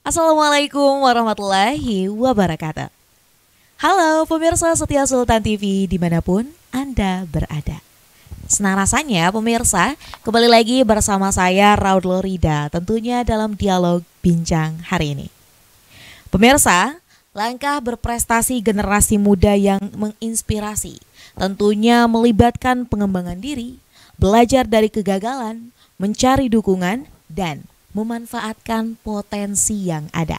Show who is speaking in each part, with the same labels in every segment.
Speaker 1: Assalamualaikum warahmatullahi wabarakatuh. Halo pemirsa setia Sultan TV dimanapun Anda berada. Senang rasanya pemirsa, kembali lagi bersama saya Raud Lorida tentunya dalam dialog bincang hari ini. Pemirsa, langkah berprestasi generasi muda yang menginspirasi tentunya melibatkan pengembangan diri, belajar dari kegagalan, mencari dukungan, dan memanfaatkan potensi yang ada.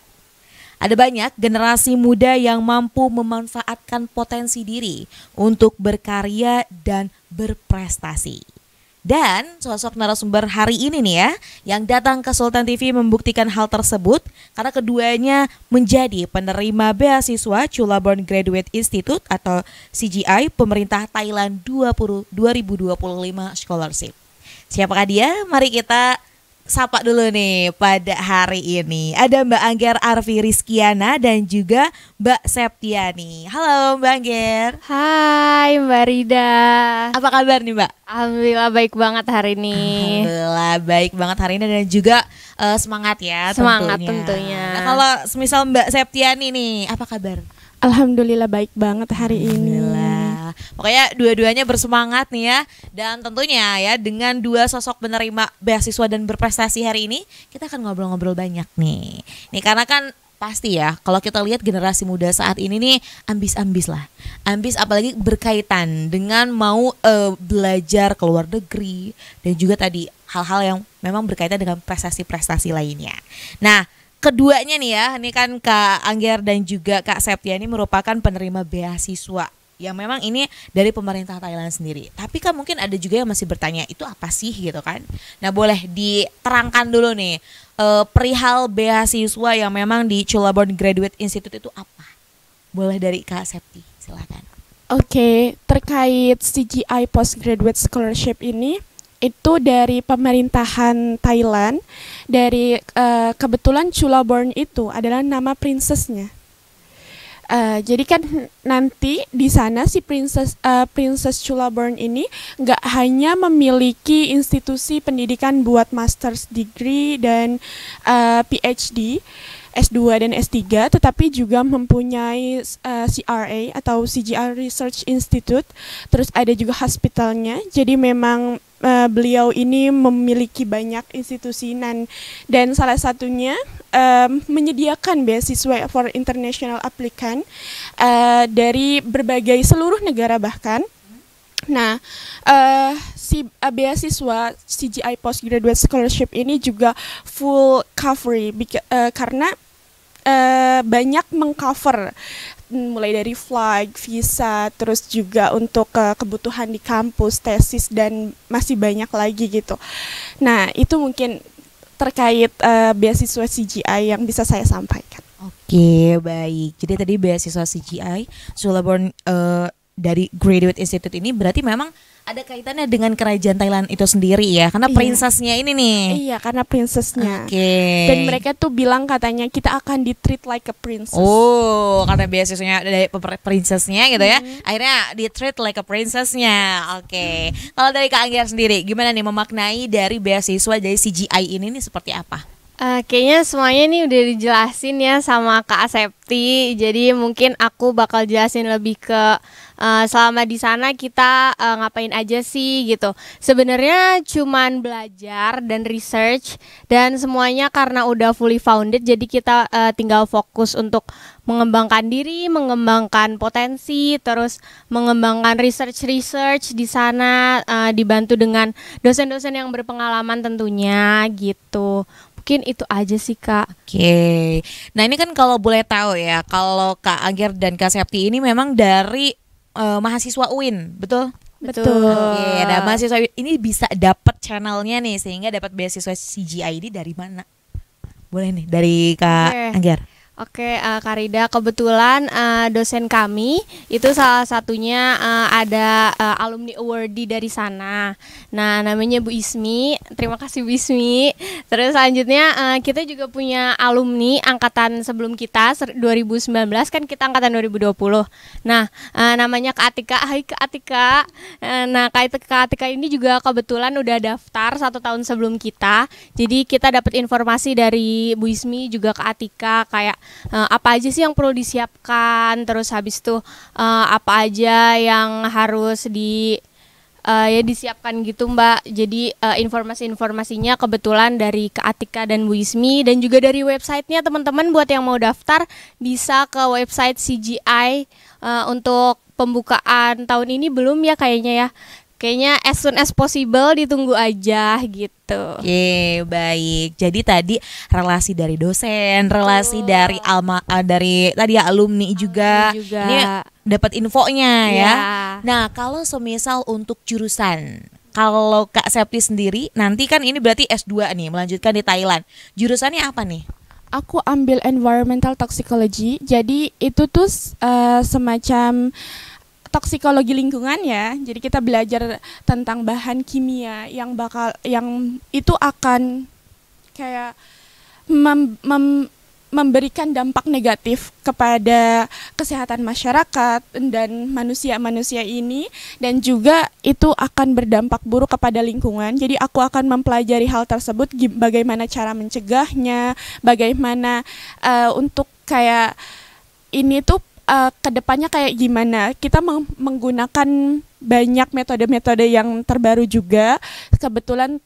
Speaker 1: Ada banyak generasi muda yang mampu memanfaatkan potensi diri untuk berkarya dan berprestasi. Dan sosok narasumber hari ini nih ya, yang datang ke Sultan TV membuktikan hal tersebut karena keduanya menjadi penerima beasiswa Chulabon Graduate Institute atau CGI Pemerintah Thailand 2025 Scholarship. Siapakah dia? Mari kita sapa dulu nih pada hari ini. Ada Mbak Angger Arfi Rizkiana dan juga Mbak Septiani. Halo Mbak Angger.
Speaker 2: Hai Mbak Rida.
Speaker 1: Apa kabar nih Mbak?
Speaker 2: Alhamdulillah baik banget hari ini.
Speaker 1: Alhamdulillah baik banget hari ini dan juga semangat ya
Speaker 2: Semangat tentunya.
Speaker 1: Nah kalau semisal Mbak Septiani nih, apa kabar?
Speaker 3: Alhamdulillah baik banget hari ini.
Speaker 1: Pokoknya dua-duanya bersemangat nih ya. Dan tentunya ya dengan dua sosok penerima beasiswa dan berprestasi hari ini, kita akan ngobrol-ngobrol banyak nih. Nih karena kan pasti ya kalau kita lihat generasi muda saat ini nih ambis-ambis lah. Ambis apalagi berkaitan dengan mau belajar ke luar negeri dan juga tadi hal-hal yang memang berkaitan dengan prestasi-prestasi lainnya. Nah, keduanya nih ya, ini kan Kak Angger dan juga Kak Septia ini merupakan penerima beasiswa yang memang ini dari pemerintah Thailand sendiri. Tapi kan mungkin ada juga yang masih bertanya, itu apa sih gitu kan. Nah boleh diterangkan dulu nih, perihal beasiswa yang memang di Chulabon Graduate Institute itu apa? Boleh dari Kak Septi, silakan.
Speaker 3: Oke, terkait CGI Postgraduate Scholarship ini, itu dari pemerintahan Thailand. Dari kebetulan Chulabon itu adalah nama princessnya. Jadi kan nanti di sana si Princess Chulabon ini nggak hanya memiliki institusi pendidikan buat master's degree dan PhD, S2 dan S3, tetapi juga mempunyai CRA atau CGI Research Institute, terus ada juga hospitalnya. Jadi memang beliau ini memiliki banyak institusi dan salah satunya menyediakan beasiswa for international applicant dari berbagai seluruh negara bahkan. Nah, beasiswa CGI Postgraduate Scholarship ini juga full cover karena banyak mengcover mulai dari flight, visa, terus juga untuk kebutuhan di kampus, tesis dan masih banyak lagi gitu. Nah, itu mungkin terkait beasiswa CGI yang bisa saya sampaikan.
Speaker 1: Oke, baik. Jadi tadi beasiswa CGI Chulabon dari Graduate Institute ini berarti memang ada kaitannya dengan kerajaan Thailand itu sendiri ya, karena princessnya ini nih.
Speaker 3: Iya, karena princessnya.
Speaker 1: Oke.
Speaker 3: Dan mereka tuh bilang katanya kita akan di-treat like a princess.
Speaker 1: Oh, karena beasiswanya dari princessnya gitu ya, akhirnya di-treat like a princessnya. Oke. Kalau dari Kak Angger sendiri, gimana nih memaknai dari beasiswa dari CGI ini nih seperti apa?
Speaker 2: Kayaknya semuanya nih udah dijelasin ya sama Kak Septi. Jadi mungkin aku bakal jelasin lebih ke selama di sana kita ngapain aja sih gitu. Sebenarnya cuman belajar dan research dan semuanya karena udah fully founded. Jadi kita tinggal fokus untuk mengembangkan diri, mengembangkan potensi, terus mengembangkan research di sana, dibantu dengan dosen-dosen yang berpengalaman tentunya gitu. Mungkin itu aja sih Kak.
Speaker 1: Oke. Nah ini kan kalau boleh tahu ya, kalau Kak Angger dan Kak Septi ini memang dari mahasiswa UIN, betul?
Speaker 3: Betul.
Speaker 1: Oke, nah mahasiswa UIN ini bisa dapat channelnya nih sehingga dapat beasiswa CGI ini dari mana? Boleh nih dari Kak Angger.
Speaker 2: Oke, Kak Rida, kebetulan dosen kami itu salah satunya ada alumni awardee dari sana. Nah, namanya Bu Ismi. Terima kasih Bu Ismi. Terus selanjutnya kita juga punya alumni angkatan sebelum kita 2019, kan kita angkatan 2020. Nah, namanya Kak Atika. Hai Kak Atika. Nah, Kak Atika ini juga kebetulan udah daftar 1 tahun sebelum kita. Jadi kita dapat informasi dari Bu Ismi juga Kak Atika kayak apa aja sih yang perlu disiapkan, terus habis itu apa aja yang harus ya disiapkan gitu Mbak. Jadi informasi-informasinya kebetulan dari Kak Atika dan Bu Ismi, dan juga dari websitenya teman-teman buat yang mau daftar bisa ke website CGI. Untuk pembukaan tahun ini belum ya kayaknya ya. Kayaknya as soon as possible, ditunggu aja gitu.
Speaker 1: Oke, baik. Jadi tadi relasi dari dosen, relasi dari dari tadi ya alumni juga. Ini dapat infonya ya. Nah, kalau semisal untuk jurusan, kalau Kak Septi sendiri nanti kan ini berarti S2 nih, melanjutkan di Thailand. Jurusannya apa nih?
Speaker 3: Aku ambil environmental toxicology. Jadi itu tuh semacam toksikologi lingkungan ya. Jadi kita belajar tentang bahan kimia yang itu akan kayak memberikan dampak negatif kepada kesehatan masyarakat dan manusia-manusia ini, dan juga itu akan berdampak buruk kepada lingkungan. Jadi aku akan mempelajari hal tersebut, bagaimana cara mencegahnya, bagaimana untuk kayak ini tuh kedepannya kayak gimana. Kita menggunakan banyak metode-metode yang terbaru juga. Kebetulan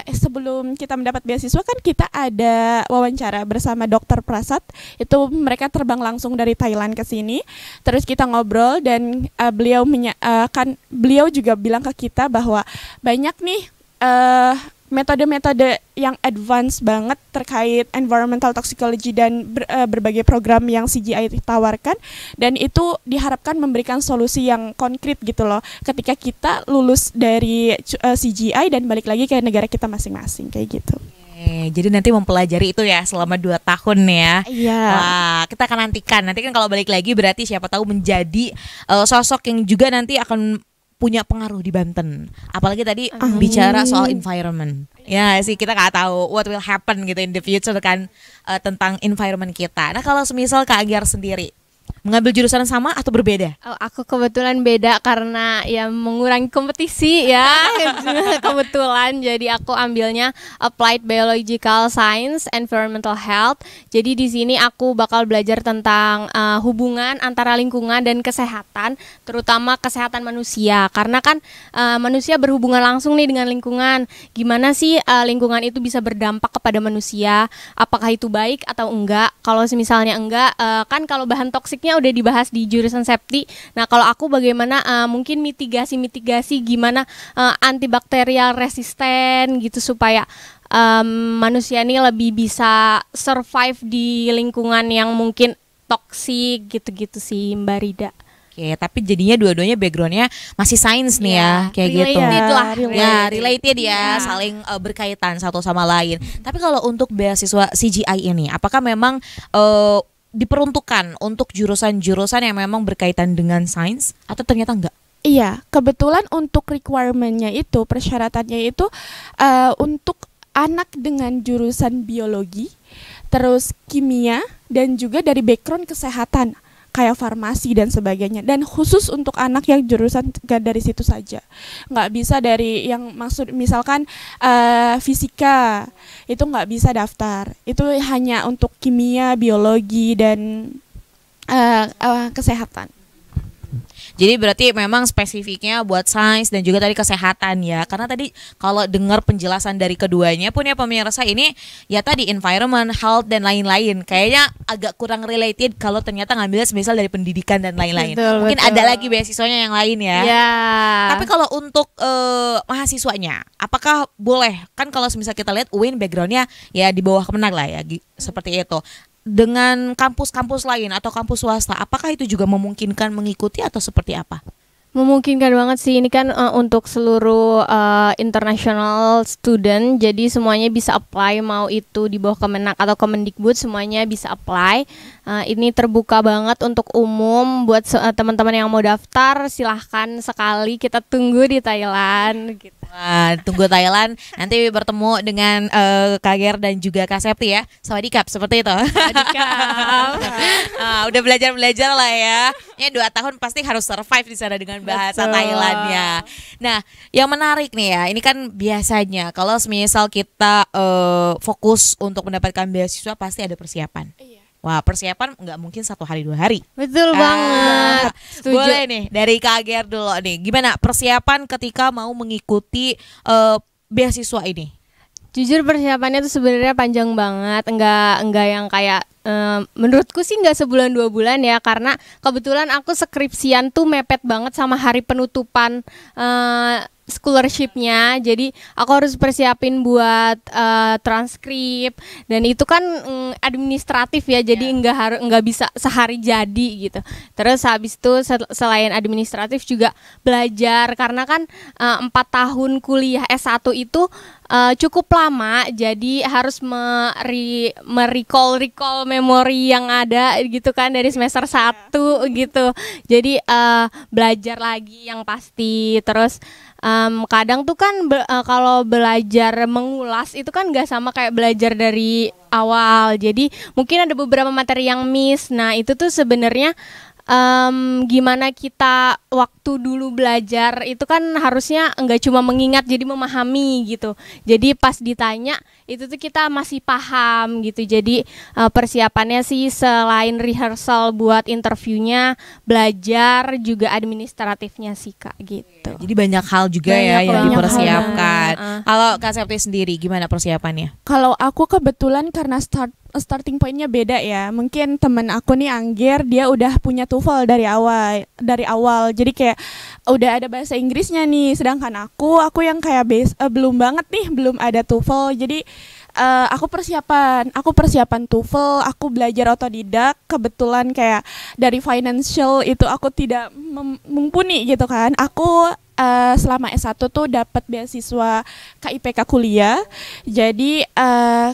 Speaker 3: sebelum kita mendapat beasiswa kan kita ada wawancara bersama Dokter Prasad. Itu mereka terbang langsung dari Thailand ke sini. Terus kita ngobrol dan beliau juga bilang ke kita bahwa banyak nih metode-metode yang advance banget terkait environmental toxicology dan berbagai program yang CGI tawarkan, dan itu diharapkan memberikan solusi yang konkret gitu loh ketika kita lulus dari CGI dan balik lagi ke negara kita masing-masing kayak gitu.
Speaker 1: Jadi nanti mempelajari itu ya selama 2 tahun ya.
Speaker 3: Iya.
Speaker 1: Wah, kita akan nantikan. Nanti kan kalau balik lagi berarti siapa tahu menjadi sosok yang juga nanti akan punya pengaruh di Banten. Apalagi tadi bicara soal environment. Ya sih, kita nggak tahu what will happen gitu in the future kan tentang environment kita. Nah, kalau semisal Kak Agyar sendiri mengambil jurusan sama atau berbeda?
Speaker 2: Oh, aku kebetulan beda karena ya mengurangi kompetisi ya. Kebetulan jadi aku ambilnya Applied Biological Science Environmental Health. Jadi di sini aku bakal belajar tentang hubungan antara lingkungan dan kesehatan, terutama kesehatan manusia. Karena kan manusia berhubungan langsung nih dengan lingkungan. Gimana sih lingkungan itu bisa berdampak kepada manusia? Apakah itu baik atau enggak? Kalau misalnya enggak, kan kalau bahan toksiknya udah dibahas di jurusan Septi. Nah, kalau aku bagaimana mungkin mitigasi gimana antibakterial resisten gitu supaya manusia ini lebih bisa survive di lingkungan yang mungkin toksik gitu-gitu sih Mbak Rida.
Speaker 1: Oke, tapi jadinya dua-duanya backgroundnya masih sains nih ya, kayak gitu. Related ya, saling berkaitan satu sama lain. Tapi kalau untuk beasiswa CGI ini, apakah memang diperuntukkan untuk jurusan-jurusan yang memang berkaitan dengan sains atau ternyata enggak?
Speaker 3: Iya, kebetulan untuk requirement-nya itu, persyaratannya itu untuk anak dengan jurusan biologi, terus kimia, dan juga dari background kesehatan kayak farmasi dan sebagainya, dan khusus untuk anak yang jurusan gak dari situ saja, nggak bisa dari yang maksud misalkan fisika itu nggak bisa daftar, itu hanya untuk kimia, biologi dan kesehatan.
Speaker 1: Jadi berarti memang spesifiknya buat sains dan juga tadi kesehatan ya. Karena tadi kalau dengar penjelasan dari keduanya pun ya pemirsa, ini ya tadi environment, health dan lain-lain. Kayaknya agak kurang related kalau ternyata ngambilnya semisal dari pendidikan dan lain-lain. Mungkin ada lagi beasiswanya yang lain ya. Tapi kalau untuk mahasiswanya, apakah boleh? Kan kalau semisal kita lihat UIN backgroundnya ya di bawah Kemenag lah ya, seperti itu. Dengan kampus-kampus lain atau kampus swasta, apakah itu juga memungkinkan mengikuti atau seperti apa?
Speaker 2: Memungkinkan banget sih, ini kan untuk seluruh international student, jadi semuanya bisa apply, mau itu di bawah Kemenak atau Kemendikbud semuanya bisa apply. Ini terbuka banget untuk umum, buat teman-teman yang mau daftar silahkan sekali, kita tunggu di Thailand gitu.
Speaker 1: Wah, tunggu Thailand nanti bertemu dengan Kak Ger dan juga Kak Septi ya. Sawadikap seperti itu. Udah belajar lah ya. Ya 2 tahun pasti harus survive di sana dengan bahasa
Speaker 2: Betul.
Speaker 1: Thailandnya. Nah, yang menarik nih ya, ini kan biasanya kalau misal kita fokus untuk mendapatkan beasiswa pasti ada persiapan. Wah, persiapan nggak mungkin 1 hari 2 hari.
Speaker 2: Betul banget. Setuju.
Speaker 1: Boleh nih dari Kak Ger dulu nih. Gimana persiapan ketika mau mengikuti beasiswa ini?
Speaker 2: Jujur persiapannya tuh sebenarnya panjang banget, enggak yang kayak menurutku sih enggak sebulan 2 bulan ya, karena kebetulan aku skripsian tuh mepet banget sama hari penutupan scholarshipnya, jadi aku harus persiapin buat transkrip, dan itu kan administratif ya, jadi nggak bisa sehari jadi gitu. Terus habis itu selain administratif juga belajar, karena kan 4 tahun kuliah S1 itu cukup lama, jadi harus recall memori yang ada gitu kan dari semester 1 gitu. Jadi belajar lagi yang pasti. Terus kadang tuh kan kalau belajar mengulas itu kan nggak sama kayak belajar dari awal. Jadi mungkin ada beberapa materi yang miss. Nah, itu tuh sebenarnya gimana kita waktu dulu belajar itu kan harusnya nggak cuma mengingat, jadi memahami gitu. Jadi pas ditanya itu tuh kita masih paham gitu. Jadi persiapannya sih selain rehearsal buat interviewnya, belajar juga administratifnya sih Kak gitu.
Speaker 1: Jadi banyak hal juga ya yang dipersiapkan. Kalau Kak Septi sendiri gimana persiapannya?
Speaker 3: Kalau aku kebetulan karena starting pointnya beda ya. Mungkin temen aku nih Angger, dia udah punya TOEFL dari awal. Jadi kayak udah ada bahasa Inggrisnya nih. Sedangkan aku yang kayak belum banget nih, belum ada TOEFL. Jadi aku persiapan TOEFL, aku belajar otodidak. Kebetulan kayak dari financial itu aku tidak mumpuni gitu kan. Aku selama S1 tuh dapat beasiswa KIPK kuliah. Jadi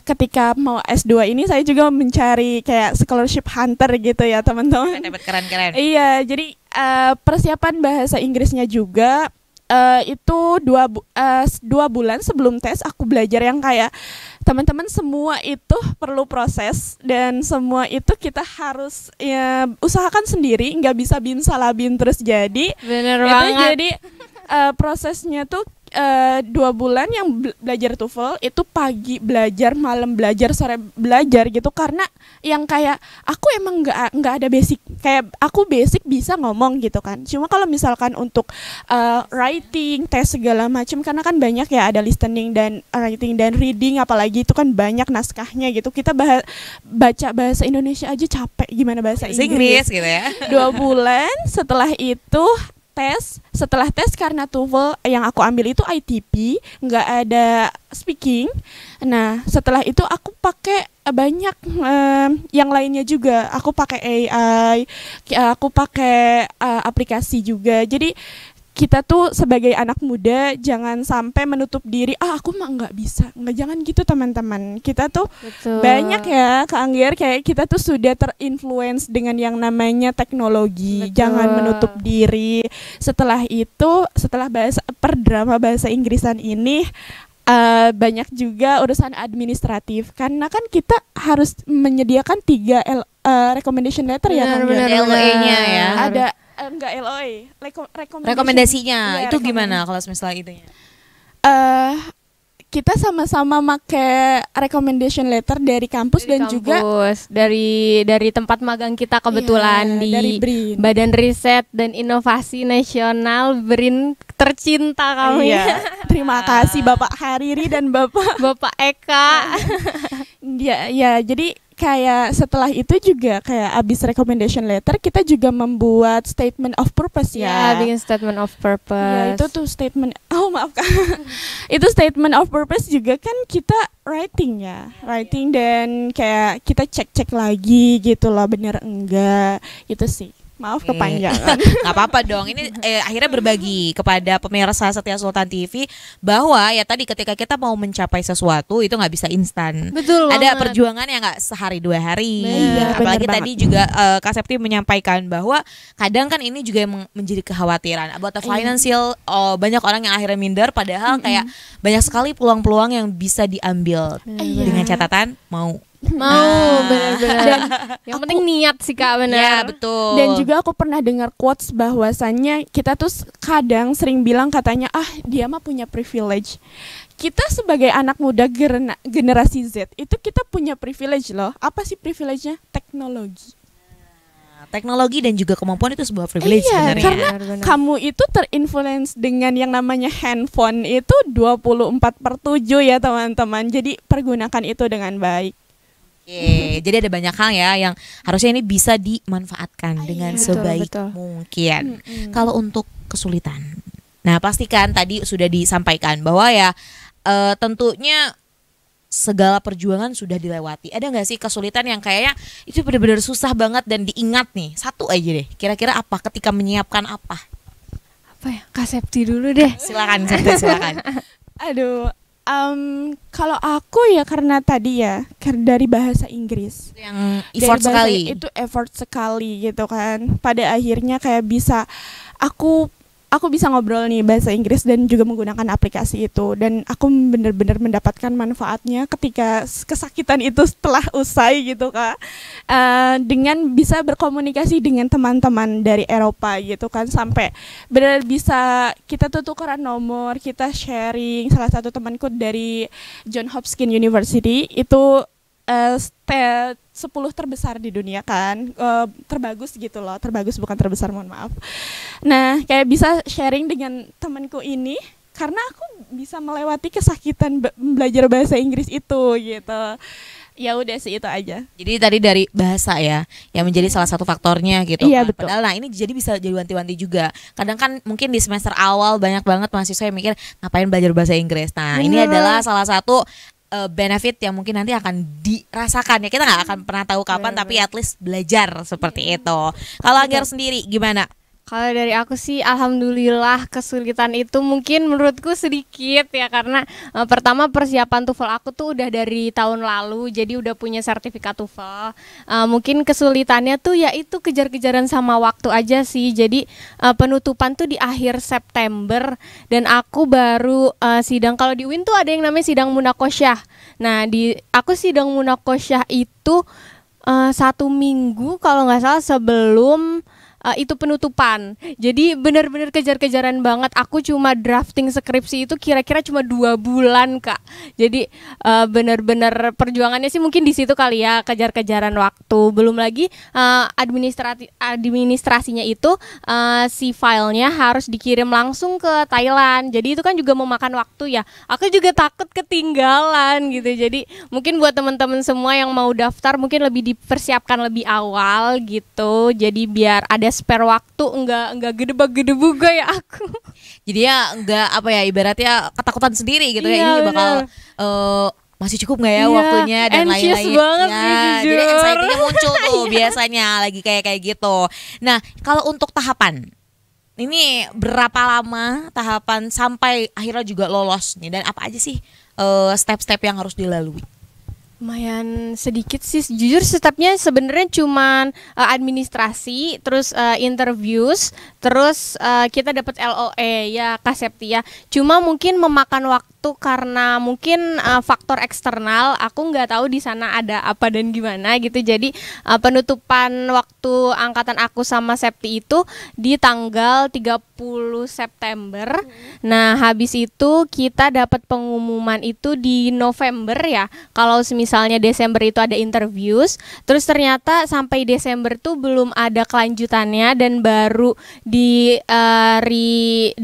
Speaker 3: ketika mau S2 ini saya juga mencari kayak scholarship hunter gitu ya teman-teman.
Speaker 1: Dapat keren-keren.
Speaker 3: Iya, jadi persiapan bahasa Inggrisnya juga itu 2 bulan sebelum tes aku belajar yang kayak teman-teman semua itu perlu proses, dan semua itu kita harus ya usahakan sendiri, nggak bisa bin salah bin terus jadi.
Speaker 2: Bener
Speaker 3: itu
Speaker 2: banget.
Speaker 3: Jadi prosesnya tuh 2 bulan yang belajar TOEFL itu pagi belajar, malam belajar, sore belajar gitu, karena yang kayak aku emang nggak ada basic, kayak aku basic bisa ngomong gitu kan, cuma kalau misalkan untuk writing, tes segala macam, karena kan banyak ya, ada listening dan writing dan reading, apalagi itu kan banyak naskahnya gitu, kita baca bahasa Indonesia aja capek, gimana bahasa Inggris
Speaker 1: gitu ya.
Speaker 3: 2 bulan setelah itu setelah tes karena TOEFL yang aku ambil itu ITP, nggak ada speaking. Nah, setelah itu aku pakai banyak yang lainnya juga. Aku pakai AI, aku pakai aplikasi juga. Jadi kita tuh sebagai anak muda jangan sampai menutup diri, aku mah nggak bisa. Jangan gitu teman-teman. Kita tuh
Speaker 2: Betul.
Speaker 3: banyak ya Kak Angger, kayak kita tuh sudah terinfluence dengan yang namanya teknologi.
Speaker 2: Betul.
Speaker 3: Jangan menutup diri. Setelah itu, setelah drama bahasa Inggrisan ini banyak juga urusan administratif, karena kan kita harus menyediakan 3 recommendation letter ya Kak Angger.
Speaker 1: LOE-nya ya.
Speaker 3: Ada enggak LOE,
Speaker 1: Rekomendasinya
Speaker 3: Iya,
Speaker 1: itu gimana kalau misalnya itunya?
Speaker 3: Kita sama-sama make recommendation letter dari kampus
Speaker 2: Dari
Speaker 3: dan juga
Speaker 2: kampus, dari tempat magang kita kebetulan
Speaker 3: iya, dari
Speaker 2: di
Speaker 3: BRIN.
Speaker 2: Badan Riset dan Inovasi Nasional BRIN tercinta kami.
Speaker 3: Iya. Terima kasih Bapak Hariri dan Bapak
Speaker 2: Bapak Eka.
Speaker 3: ya jadi kayak setelah itu juga kayak abis recommendation letter kita juga membuat statement of purpose
Speaker 2: Ya,
Speaker 3: ya.
Speaker 2: bikin statement of purpose.
Speaker 3: Ya, itu tuh statement. Maaf Kak. Itu statement of purpose juga kan kita writing ya. Writing dan kayak kita cek-cek lagi gitu loh, bener enggak. Itu sih. Maaf kepanjangan.
Speaker 1: Nggak apa-apa dong. Ini akhirnya berbagi kepada pemirsa Setia Sultan TV bahwa ya tadi ketika kita mau mencapai sesuatu itu nggak bisa instan.
Speaker 2: Betul
Speaker 1: Ada
Speaker 2: banget.
Speaker 1: perjuangan yang nggak sehari 2 hari.
Speaker 3: Iya,
Speaker 1: Apalagi
Speaker 3: bener
Speaker 1: tadi juga Kak Septi menyampaikan bahwa kadang kan ini juga yang menjadi kekhawatiran about the financial. Banyak orang yang akhirnya minder padahal kayak banyak sekali peluang-peluang yang bisa diambil dengan catatan mau.
Speaker 2: Benar-benar. Yang penting niat sih Kak, benar.
Speaker 1: Ya betul.
Speaker 3: Dan juga aku pernah dengar quotes bahwasannya kita tuh kadang sering bilang katanya dia mah punya privilege. Kita sebagai anak muda generasi Z itu kita punya privilege loh. Apa sih privilege-nya? Teknologi.
Speaker 1: Teknologi dan juga kemampuan itu sebuah privilege
Speaker 3: Iya,
Speaker 1: sebenarnya.
Speaker 3: karena kamu itu terinfluence dengan yang namanya handphone itu 24/7 ya teman-teman. Jadi pergunakan itu dengan baik.
Speaker 1: Oke, jadi ada banyak hal ya yang harusnya ini bisa dimanfaatkan dengan
Speaker 2: betul,
Speaker 1: sebaik
Speaker 2: betul.
Speaker 1: mungkin. Kalau untuk kesulitan, nah pastikan tadi sudah disampaikan bahwa ya tentunya segala perjuangan sudah dilewati. Ada nggak sih kesulitan yang kayaknya itu benar-benar susah banget dan diingat nih? Satu aja deh. Kira-kira apa ketika menyiapkan apa?
Speaker 2: Apa ya? Kak Septi dulu deh.
Speaker 1: Silakan, Septi, silakan.
Speaker 3: Aduh, kalau aku ya karena tadi ya dari bahasa Inggris.
Speaker 1: Yang
Speaker 3: Dari
Speaker 1: effort
Speaker 3: bahasa
Speaker 1: sekali.
Speaker 3: itu effort sekali gitu kan. Pada akhirnya kayak bisa aku bisa ngobrol nih bahasa Inggris dan juga menggunakan aplikasi itu, dan aku benar-benar mendapatkan manfaatnya ketika kesakitan itu setelah usai gitu Kak. Dengan bisa berkomunikasi dengan teman-teman dari Eropa gitu kan, sampai benar bisa kita tuh tukeran nomor, kita sharing. Salah satu temanku dari John Hopkins University itu 10 terbesar di dunia kan, terbagus gitu loh, terbagus bukan terbesar, mohon maaf. Nah kayak bisa sharing dengan temanku ini karena aku bisa melewati kesakitan belajar bahasa Inggris itu gitu. Ya udah sih itu aja.
Speaker 1: Jadi tadi dari bahasa ya yang menjadi salah satu faktornya gitu
Speaker 3: Iya,
Speaker 1: kan.
Speaker 3: betul.
Speaker 1: Padahal nah ini jadi bisa jadi wanti-wanti juga. Kadang kan mungkin di semester awal banyak banget mahasiswa yang mikir ngapain belajar bahasa Inggris. Nah, ini adalah salah satu benefit yang mungkin nanti akan dirasakan ya. Kita nggak akan pernah tahu kapan tapi at least belajar seperti itu. Kalau Angger sendiri gimana?
Speaker 2: Kalau dari aku sih alhamdulillah kesulitan itu mungkin menurutku sedikit ya, karena pertama persiapan TOEFL aku tuh udah dari tahun lalu, jadi udah punya sertifikat TOEFL. Mungkin kesulitannya tuh ya itu kejar-kejaran sama waktu aja sih. Jadi penutupan tuh di akhir September dan aku baru sidang, kalau di UIN tuh ada yang namanya sidang munakosyah. Nah, aku sidang munakosyah itu 1 minggu kalau nggak salah sebelum itu penutupan. Jadi benar-benar kejar-kejaran banget. Aku cuma drafting skripsi itu kira-kira cuma 2 bulan Kak. Jadi benar-benar perjuangannya sih mungkin di situ kali ya, kejar-kejaran waktu. Belum lagi administrasinya itu si filenya harus dikirim langsung ke Thailand. Jadi itu kan juga memakan waktu ya. Aku juga takut ketinggalan gitu. Jadi mungkin buat teman-teman semua yang mau daftar mungkin lebih dipersiapkan lebih awal gitu. Jadi biar ada spare waktu, enggak gedebak-gedebuk ya aku.
Speaker 1: Jadi ya enggak apa ya, ibaratnya ketakutan sendiri gitu ya,
Speaker 2: Iya,
Speaker 1: ini bakal masih cukup nggak ya waktunya dan
Speaker 2: anxious
Speaker 1: lain-lain.
Speaker 2: banget
Speaker 1: Ya,
Speaker 2: sih, jujur.
Speaker 1: jadi anxiety-nya muncul tuh biasanya lagi kayak gitu. Nah, kalau untuk tahapan ini berapa lama tahapan sampai akhirnya juga lolos nih, dan apa aja sih step-step yang harus dilalui?
Speaker 2: Lumayan sedikit sih, jujur stepnya sebenarnya cuman administrasi, terus interviews, terus kita dapat LOE ya Kak Septi ya. Cuma mungkin memakan waktu karena mungkin faktor eksternal, aku nggak tahu di sana ada apa dan gimana gitu. Jadi penutupan waktu angkatan aku sama Septi itu di tanggal 30 September. Nah, habis itu kita dapat pengumuman itu di November ya. Kalau misalnya Desember itu ada interviews, terus ternyata sampai Desember tuh belum ada kelanjutannya dan baru di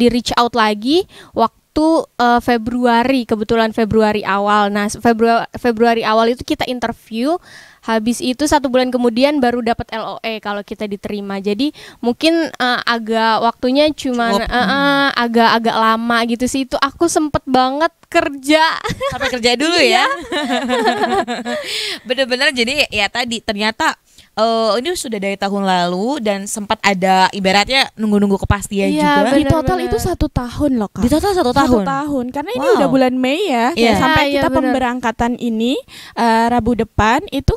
Speaker 2: reach out lagi waktu Februari, kebetulan Februari awal. Nah, Februari awal itu kita interview. Habis itu 1 bulan kemudian baru dapat LOE kalau kita diterima. Jadi mungkin agak waktunya cuman agak lama gitu sih. Itu aku sempet banget kerja.
Speaker 1: Sampai kerja dulu ya. Bener-bener jadi ya tadi ternyata ini sudah dari tahun lalu dan sempat ada ibaratnya nunggu-nunggu kepastian
Speaker 2: Iya,
Speaker 1: juga.
Speaker 3: Di total
Speaker 2: benar.
Speaker 3: itu 1 tahun loh Kak.
Speaker 1: Di total 1 tahun.
Speaker 3: 1 tahun karena ini
Speaker 1: Wow.
Speaker 3: udah bulan Mei ya.
Speaker 1: Iya.
Speaker 3: Sampai
Speaker 2: Iya,
Speaker 3: kita
Speaker 2: benar.
Speaker 3: pemberangkatan ini Rabu depan itu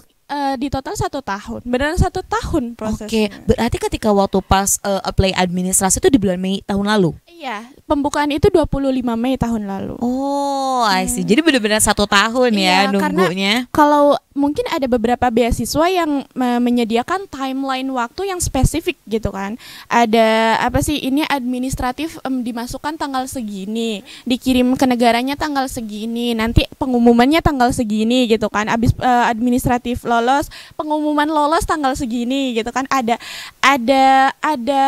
Speaker 3: di total 1 tahun. Beneran 1 tahun
Speaker 1: Oke,
Speaker 3: prosesnya.
Speaker 1: berarti ketika waktu pas apply administrasi itu di bulan Mei tahun lalu.
Speaker 3: Iya, pembukaan itu 25 Mei tahun lalu.
Speaker 1: Oh, I see. Jadi benar-benar 1 tahun ya
Speaker 3: Iya, karena
Speaker 1: nunggunya.
Speaker 3: Kalau mungkin ada beberapa beasiswa yang menyediakan timeline waktu yang spesifik gitu kan. Ada apa sih ini administratif dimasukkan tanggal segini, dikirim ke negaranya tanggal segini, nanti pengumumannya tanggal segini gitu kan. Abis administratif lolos, pengumuman lolos tanggal segini gitu kan. Ada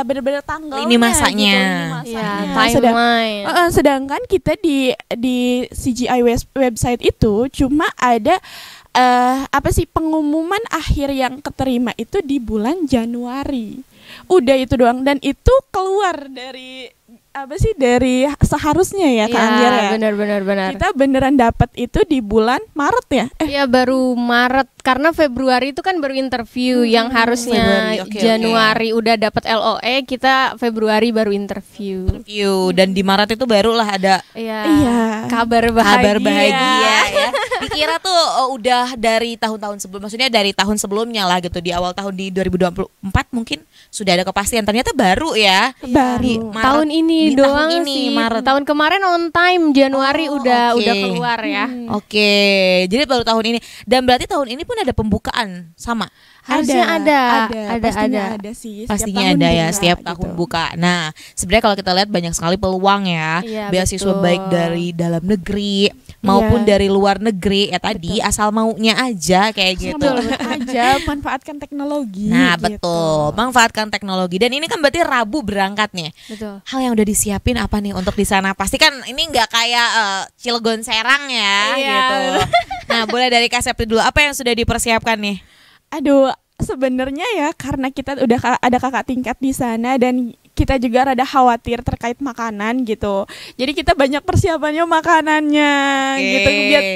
Speaker 3: benar-benar tanggalnya
Speaker 1: Lini masanya.
Speaker 3: gitu, lini
Speaker 2: Iya,
Speaker 3: masanya.
Speaker 2: timeline.
Speaker 3: Sedangkan kita di CGI website itu cuma ada apa sih pengumuman akhir yang keterima itu di bulan Januari. Udah itu doang dan itu keluar dari apa sih dari seharusnya ya Kak Angger ya.
Speaker 2: Benar.
Speaker 3: Kita beneran dapat itu di bulan Maret ya.
Speaker 2: Iya baru Maret karena Februari itu kan baru interview yang harusnya
Speaker 1: Februari, oke,
Speaker 2: Januari udah dapat LOE, kita Februari baru interview.
Speaker 1: Dan di Maret itu barulah ada
Speaker 2: Iya.
Speaker 3: Iya.
Speaker 2: Kabar bahagia.
Speaker 1: kabar bahagia ya. Dikira tuh udah dari tahun-tahun sebelum, maksudnya dari tahun sebelumnya lah gitu, di awal tahun di 2024 mungkin sudah ada kepastian. Ternyata baru ya.
Speaker 3: Baru.
Speaker 1: Di Maret.
Speaker 2: Tahun ini
Speaker 1: Di
Speaker 2: doang
Speaker 1: tahun ini,
Speaker 2: sih.
Speaker 1: Maret.
Speaker 2: Tahun kemarin on time Januari
Speaker 1: Oh,
Speaker 2: udah
Speaker 1: oke.
Speaker 2: keluar ya.
Speaker 1: Oke, jadi baru tahun ini. Dan berarti tahun ini pun ada pembukaan sama.
Speaker 2: Harusnya ada.
Speaker 3: pastinya ada sih. Setiap
Speaker 1: Pastinya
Speaker 3: tahun
Speaker 1: ada ya,
Speaker 3: buka,
Speaker 1: setiap
Speaker 3: gitu.
Speaker 1: tahun buka. Nah, sebenarnya kalau kita lihat banyak sekali peluang ya,
Speaker 2: Iya,
Speaker 1: beasiswa
Speaker 2: betul.
Speaker 1: baik dari dalam negeri maupun
Speaker 3: Iya.
Speaker 1: dari luar negeri. Ya tadi asal maunya aja kayak gitu.
Speaker 3: Betul aja manfaatkan teknologi.
Speaker 1: Nah,
Speaker 3: gitu.
Speaker 1: betul. Manfaatkan teknologi. Dan ini kan berarti Rabu berangkatnya.
Speaker 2: Betul.
Speaker 1: Hal yang udah disiapin apa nih untuk di sana? Pasti kan ini nggak kayak Cilegon Serang ya,
Speaker 2: Iya,
Speaker 1: gitu. Nah, boleh dari Kak Septi dulu. Apa yang sudah dipersiapkan nih?
Speaker 3: Aduh, sebenarnya ya karena kita udah ada kakak tingkat di sana dan kita juga rada khawatir terkait makanan gitu. Jadi kita banyak persiapannya makanannya
Speaker 1: Oke.
Speaker 3: gitu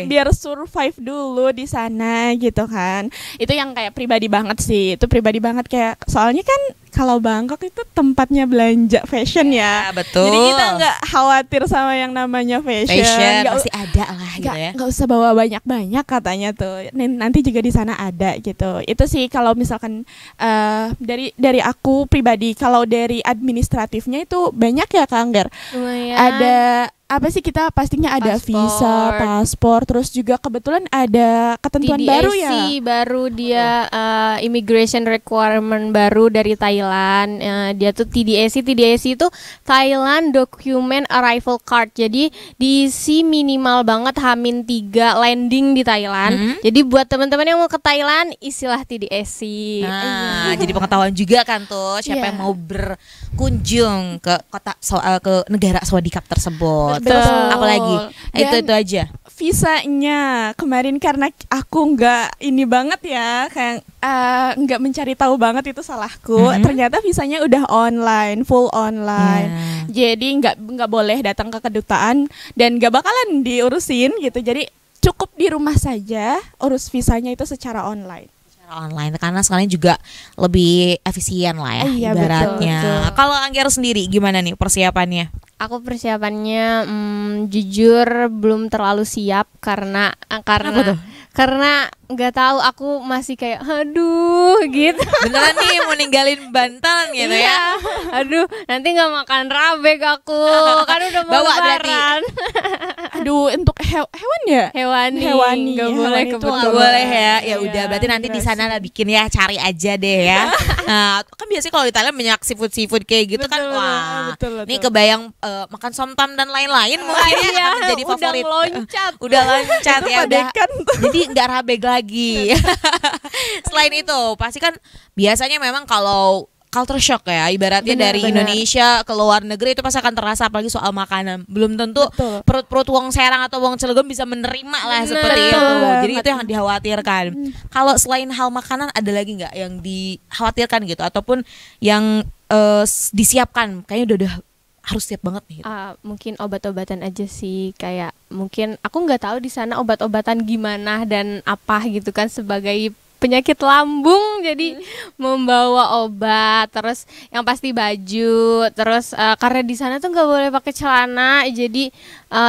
Speaker 3: biar survive dulu di sana gitu kan. Itu yang kayak pribadi banget sih. Itu pribadi banget kayak soalnya kan kalau Bangkok itu tempatnya belanja fashion ya.
Speaker 1: betul.
Speaker 3: Jadi kita nggak khawatir sama yang namanya fashion. Nggak
Speaker 1: pasti ada lah gitu ya.
Speaker 3: nggak usah bawa banyak-banyak katanya tuh. Nanti juga di sana ada gitu. Itu sih kalau misalkan dari aku pribadi, kalau dari administratifnya itu banyak ya Kak Angger.
Speaker 2: Lumayan.
Speaker 3: Ada apa sih kita pastinya ada visa, paspor, terus juga kebetulan ada ketentuan baru ya.
Speaker 2: baru dia immigration requirement baru dari Thailand. Dia tuh TDSC itu Thailand Document Arrival Card. Jadi diisi minimal banget H-3 landing di Thailand. Jadi buat teman-teman yang mau ke Thailand isilah TDSC.
Speaker 1: Nah, jadi pengetahuan juga kan tuh siapa
Speaker 3: Iya.
Speaker 1: yang mau berkunjung ke kota ke negara Swadikap tersebut.
Speaker 2: Betul.
Speaker 1: Terus apalagi?
Speaker 3: Dan-
Speaker 1: Itu aja.
Speaker 3: Visanya kemarin karena aku nggak ini banget ya kayak nggak mencari tahu banget itu salahku. Ternyata visanya udah online, full online. Jadi nggak boleh datang ke kedutaan dan nggak bakalan diurusin gitu. Jadi cukup di rumah saja urus visanya itu secara online.
Speaker 1: Online karena sekarang juga lebih efisien lah ya
Speaker 3: Iya,
Speaker 1: ibaratnya.
Speaker 2: betul.
Speaker 1: Kalau Angger sendiri gimana nih persiapannya?
Speaker 2: Aku persiapannya jujur belum terlalu siap karena
Speaker 1: Kenapa tuh?
Speaker 2: karena nggak tahu, aku masih kayak aduh gitu.
Speaker 1: Beneran nih mau ninggalin Banten gitu ya?
Speaker 2: Iya. Aduh, nanti nggak makan rabek aku. Kan udah mau
Speaker 1: Bawa berarti.
Speaker 2: lebaran.
Speaker 3: Aduh, untuk hewan ya?
Speaker 2: Hewani.
Speaker 3: Hewani,
Speaker 2: Nggak
Speaker 3: hewani
Speaker 2: boleh
Speaker 3: itu
Speaker 2: kebetulan.
Speaker 1: Nggak boleh ya. Ya
Speaker 3: Iya,
Speaker 1: udah berarti nanti di sana lah bikin ya, cari aja deh ya. Nah, kan biasanya kalau di Thailand banyak seafood kayak gitu kan.
Speaker 3: Betul,
Speaker 1: Wah.
Speaker 3: betul.
Speaker 1: Ini kebayang makan somtam dan lain-lain mungkin ya
Speaker 2: Iya,
Speaker 1: akan menjadi
Speaker 2: udah
Speaker 1: favorit.
Speaker 2: meloncat.
Speaker 1: Udah loncat ya udah.
Speaker 3: padekan tuh.
Speaker 1: Jadi nggak rabeg lagi. Selain itu, pasti kan biasanya memang kalau culture shock ya, ibaratnya
Speaker 2: Benar,
Speaker 1: dari
Speaker 2: benar.
Speaker 1: Indonesia ke luar negeri itu pasti akan terasa, apalagi soal makanan. Belum tentu
Speaker 3: Betul.
Speaker 1: perut-perut wong Serang atau wong Cilegon bisa menerima lah seperti
Speaker 3: Betul
Speaker 1: itu.
Speaker 3: banget.
Speaker 1: Jadi itu yang dikhawatirkan. Kalau selain hal makanan ada lagi nggak yang dikhawatirkan gitu, ataupun yang disiapkan? Kayaknya udah harus siap banget nih. Gitu.
Speaker 2: Mungkin obat-obatan aja sih, kayak mungkin aku nggak tahu di sana obat-obatan gimana dan apa gitu kan, sebagai penyakit lambung, jadi membawa obat, terus yang pasti baju, terus karena di sana tuh nggak boleh pakai celana, jadi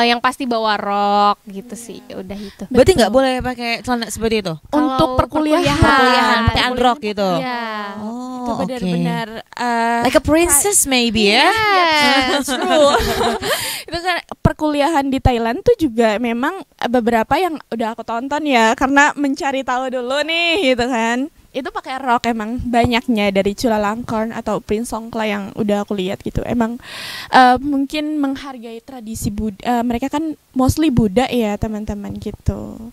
Speaker 2: yang pasti bawa rok gitu sih. Udah itu.
Speaker 1: Berarti nggak boleh pakai celana seperti itu?
Speaker 3: Untuk
Speaker 2: Kalau
Speaker 3: perkuliahan
Speaker 1: pakai androk gitu.
Speaker 2: Iya.
Speaker 3: Itu
Speaker 1: Oh, oke.
Speaker 3: benar-benar
Speaker 1: Like a princess maybe ya?
Speaker 2: Yes.
Speaker 3: true. Itu kan perkuliahan di Thailand tuh juga memang beberapa yang udah aku tonton ya, karena mencari tahu dulu nih gitu kan. Itu pakai rok emang banyaknya dari Chulalongkorn atau Prince Songkla yang udah aku lihat gitu. Emang mungkin menghargai tradisi Buddha. Mereka kan mostly Buddha ya teman-teman gitu.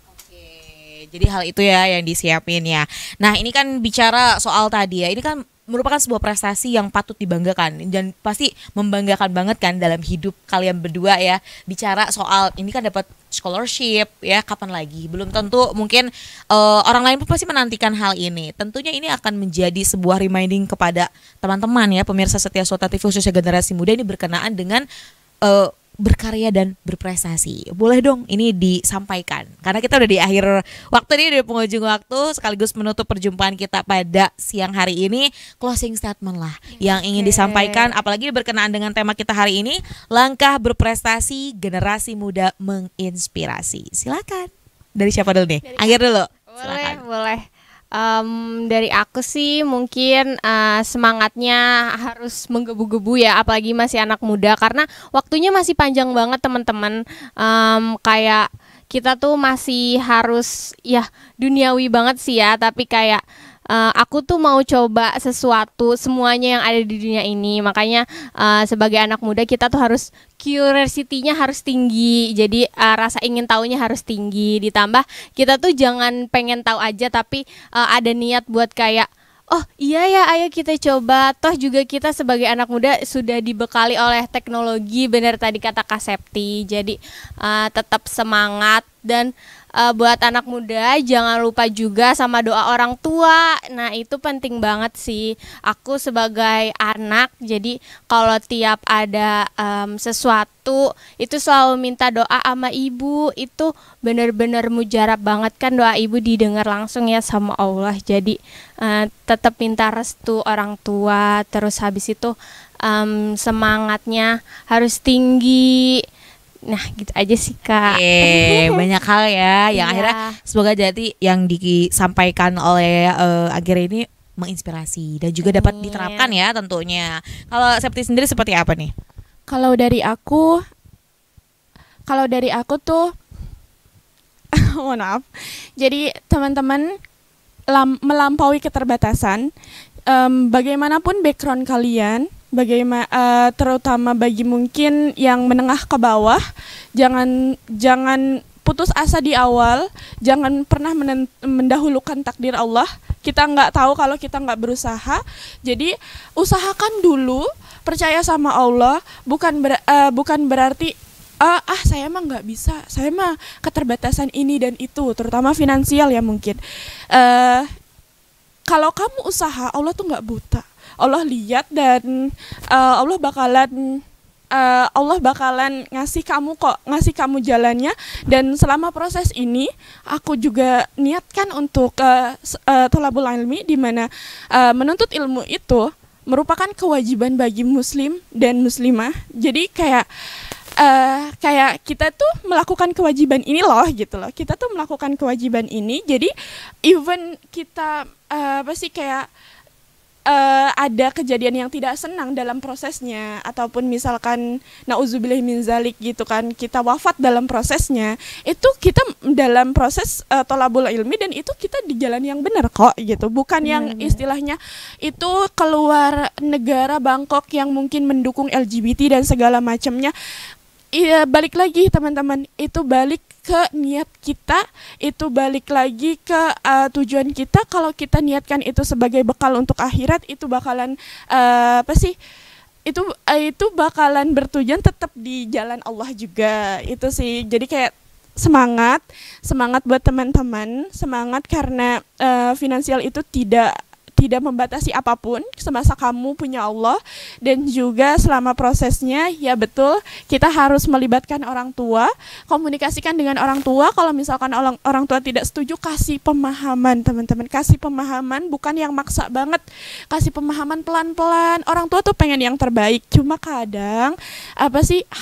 Speaker 1: Jadi hal itu ya yang disiapin ya. Nah ini kan bicara soal tadi ya, ini kan merupakan sebuah prestasi yang patut dibanggakan dan pasti membanggakan banget kan dalam hidup kalian berdua ya. Bicara soal ini kan dapat scholarship ya, kapan lagi? Belum tentu mungkin orang lain pun pasti menantikan hal ini. Tentunya ini akan menjadi sebuah reminding kepada teman-teman ya, pemirsa setia Sultan TV khususnya generasi muda ini berkenaan dengan berkarya dan berprestasi. Boleh dong ini disampaikan. Karena kita udah di akhir waktu nih, di penghujung waktu, sekaligus menutup perjumpaan kita pada siang hari ini. Closing statement lah yang ingin disampaikan, apalagi berkenaan dengan tema kita hari ini, langkah berprestasi generasi muda menginspirasi. Silakan. Dari siapa dulu nih? Anggir dulu.
Speaker 2: Boleh, boleh. Dari aku sih mungkin semangatnya harus menggebu-gebu ya, apalagi masih anak muda karena waktunya masih panjang banget teman-teman. Kayak kita tuh masih harus ya duniawi banget sih ya, tapi kayak aku tuh mau coba sesuatu semuanya yang ada di dunia ini. Makanya sebagai anak muda kita tuh harus curiosity-nya harus tinggi. Jadi rasa ingin tahunya harus tinggi. Ditambah kita tuh jangan pengen tahu aja, tapi ada niat buat kayak oh iya ya, ayo kita coba. Toh juga kita sebagai anak muda sudah dibekali oleh teknologi, benar tadi kata Kak Septi. Jadi tetap semangat dan buat anak muda jangan lupa juga sama doa orang tua. Nah itu penting banget sih. Aku sebagai anak, jadi kalau tiap ada sesuatu itu selalu minta doa sama ibu. Itu benar-benar mujarab banget kan, doa ibu didengar langsung ya sama Allah. Jadi tetap minta restu orang tua. Terus habis itu semangatnya harus tinggi. Nah gitu aja sih Kak.
Speaker 1: Banyak hal ya yang
Speaker 2: Iya.
Speaker 1: akhirnya semoga jadi yang disampaikan oleh Agir ini menginspirasi dan juga dapat
Speaker 2: Amin.
Speaker 1: diterapkan ya tentunya. Kalau Septi sendiri seperti apa nih?
Speaker 3: Kalau dari aku tuh mohon maaf. Jadi teman-teman melampaui keterbatasan, bagaimanapun background kalian, terutama bagi mungkin yang menengah ke bawah, jangan putus asa di awal, jangan pernah mendahulukan takdir Allah. Kita nggak tahu kalau kita nggak berusaha. Jadi usahakan dulu, percaya sama Allah. Bukan berarti saya mah nggak bisa, saya mah keterbatasan ini dan itu, terutama finansial ya mungkin. Kalau kamu usaha, Allah tuh nggak buta. Allah lihat dan Allah bakalan ngasih kamu jalannya. Dan selama proses ini aku juga niatkan untuk thalabul ilmi, di mana menuntut ilmu itu merupakan kewajiban bagi muslim dan muslimah. Jadi kayak kita tuh melakukan kewajiban ini loh gitu loh. Kita tuh melakukan kewajiban ini. Jadi even kita pasti kayak ada kejadian yang tidak senang dalam prosesnya, ataupun misalkan nauzubillah min zalik gitu kan, kita wafat dalam prosesnya, itu kita dalam proses thalabul ilmi, dan itu kita di jalan yang benar kok gitu, bukan yang istilahnya itu keluar negara Bangkok yang mungkin mendukung LGBT dan segala macamnya. Iya, balik lagi teman-teman, itu balik ke niat kita, itu balik lagi ke tujuan kita. Kalau kita niatkan itu sebagai bekal untuk akhirat, itu bakalan itu bakalan bertujuan tetap di jalan Allah juga. Itu sih, jadi kayak semangat buat teman-teman, semangat karena finansial itu tidak tidak membatasi apapun semasa kamu punya Allah. Dan juga selama prosesnya, ya betul, kita harus melibatkan orang tua, komunikasikan dengan orang tua. Kalau misalkan orang tua tidak setuju, kasih pemahaman teman-teman, kasih pemahaman, bukan yang maksa banget, kasih pemahaman pelan-pelan. Orang tua tuh pengen yang terbaik, cuma kadang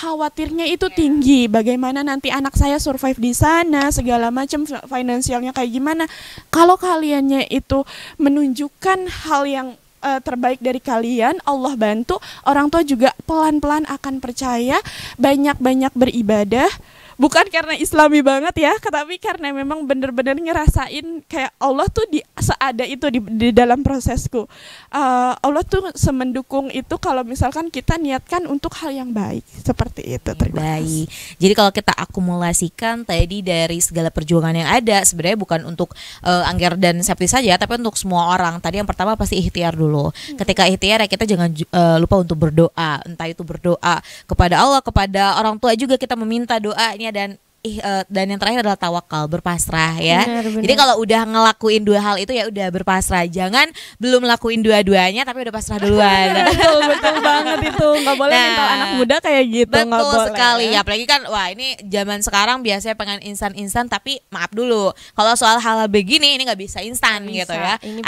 Speaker 3: khawatirnya itu tinggi, bagaimana nanti anak saya survive di sana, segala macam, finansialnya kayak gimana. Kalau kaliannya itu menunjukkan hal yang terbaik dari kalian, Allah bantu, orang tua juga pelan-pelan akan percaya, banyak-banyak beribadah. Bukan karena Islami banget ya, tapi karena memang benar-benar ngerasain kayak Allah tuh seada itu di dalam prosesku. Allah tuh semendukung itu kalau misalkan kita niatkan untuk hal yang baik, seperti itu. Terima kasih.
Speaker 1: Baik. Jadi kalau kita akumulasikan tadi dari segala perjuangan yang ada, sebenarnya bukan untuk Angger dan Septi saja, tapi untuk semua orang. Tadi yang pertama pasti ikhtiar dulu. Ketika ikhtiar ya kita jangan lupa untuk berdoa, entah itu berdoa kepada Allah, kepada orang tua juga kita meminta doanya, dan yang terakhir adalah tawakal, berpasrah ya.
Speaker 2: Benar.
Speaker 1: Jadi kalau udah ngelakuin dua hal itu ya udah berpasrah. Jangan belum lakuin dua-duanya tapi udah pasrah duluan.
Speaker 3: betul banget itu. Nggak boleh mental anak muda kayak gitu. Nggak
Speaker 1: Betul
Speaker 3: boleh.
Speaker 1: sekali. Apalagi kan wah ini zaman sekarang biasanya pengen instan-instan, tapi maaf dulu. Kalau soal hal-hal begini ini nggak bisa instan gitu ya.
Speaker 2: Ini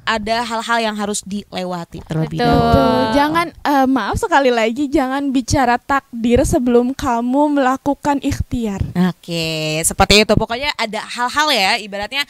Speaker 1: Ada hal-hal yang harus dilewati terlebih
Speaker 2: Betul.
Speaker 1: dahulu.
Speaker 3: Betul. Jangan maaf sekali lagi, jangan bicara takdir sebelum kamu melakukan ikhtiar.
Speaker 1: Oke, seperti itu. Pokoknya ada hal-hal ya, ibaratnya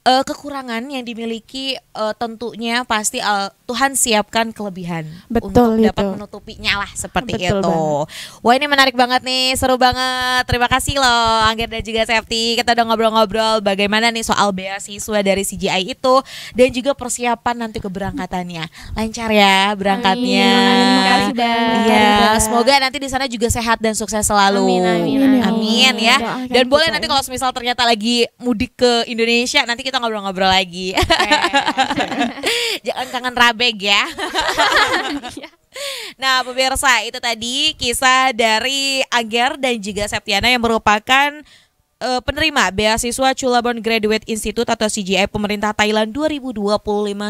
Speaker 1: kekurangan yang dimiliki tentunya pasti Tuhan siapkan kelebihan
Speaker 3: Betul
Speaker 1: untuk dapat
Speaker 3: itu.
Speaker 1: menutupinya lah, seperti
Speaker 3: Betul
Speaker 1: itu.
Speaker 3: banget.
Speaker 1: Wah ini menarik banget nih, seru banget. Terima kasih loh Angger dan juga Septi. Kita udah ngobrol-ngobrol bagaimana nih soal beasiswa dari CGI itu dan juga persiapan nanti keberangkatannya. Lancar ya berangkatnya.
Speaker 2: Amin. Terima kasih banget.
Speaker 1: Iya, semoga nanti di sana juga sehat dan sukses selalu. Amin ya.
Speaker 3: Doakan
Speaker 1: Dan boleh
Speaker 3: kita
Speaker 1: nanti
Speaker 3: ya.
Speaker 1: kalau misal ternyata lagi mudik ke Indonesia, nanti kita ngobrol-ngobrol lagi. Jangan kangen rabeg ya. Nah pemirsa, itu tadi kisah dari Angger dan juga Septiana yang merupakan penerima beasiswa Chulabon Graduate Institute atau CGI pemerintah Thailand 2025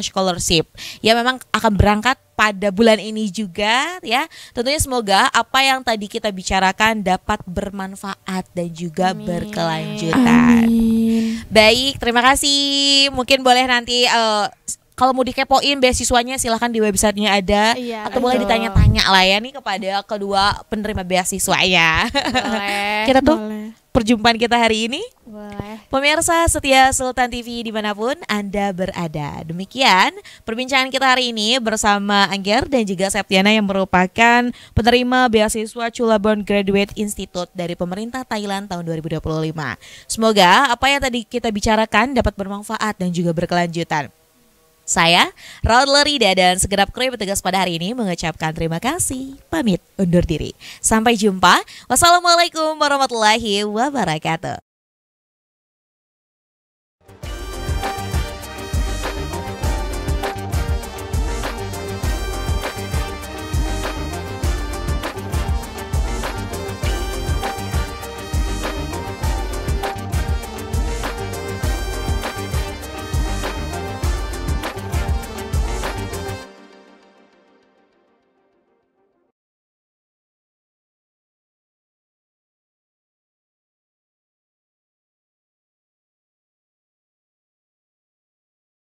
Speaker 1: scholarship. Ya memang akan berangkat pada bulan ini juga ya. Tentunya semoga apa yang tadi kita bicarakan dapat bermanfaat dan juga berkelanjutan.
Speaker 3: Amin.
Speaker 1: Baik, terima kasih. Mungkin boleh nanti kalau mau dikepoin beasiswanya silahkan di websitenya ada.
Speaker 2: Iya,
Speaker 1: atau boleh
Speaker 2: betul.
Speaker 1: ditanya-tanya lah ya nih kepada kedua penerima beasiswa ya.
Speaker 2: Boleh.
Speaker 1: Kita tuh
Speaker 3: Boleh.
Speaker 1: perjumpaan kita hari ini.
Speaker 2: Boleh.
Speaker 1: Pemirsa setia Sultan TV dimanapun Anda berada. Demikian perbincangan kita hari ini bersama Angger dan juga Septiana yang merupakan penerima beasiswa Chulabon Graduate Institute dari pemerintah Thailand tahun 2025. Semoga apa yang tadi kita bicarakan dapat bermanfaat dan juga berkelanjutan. Saya, Raul Lerida dan segenap kru yang bertugas pada hari ini mengucapkan terima kasih. Pamit undur diri. Sampai jumpa. Wassalamualaikum warahmatullahi wabarakatuh.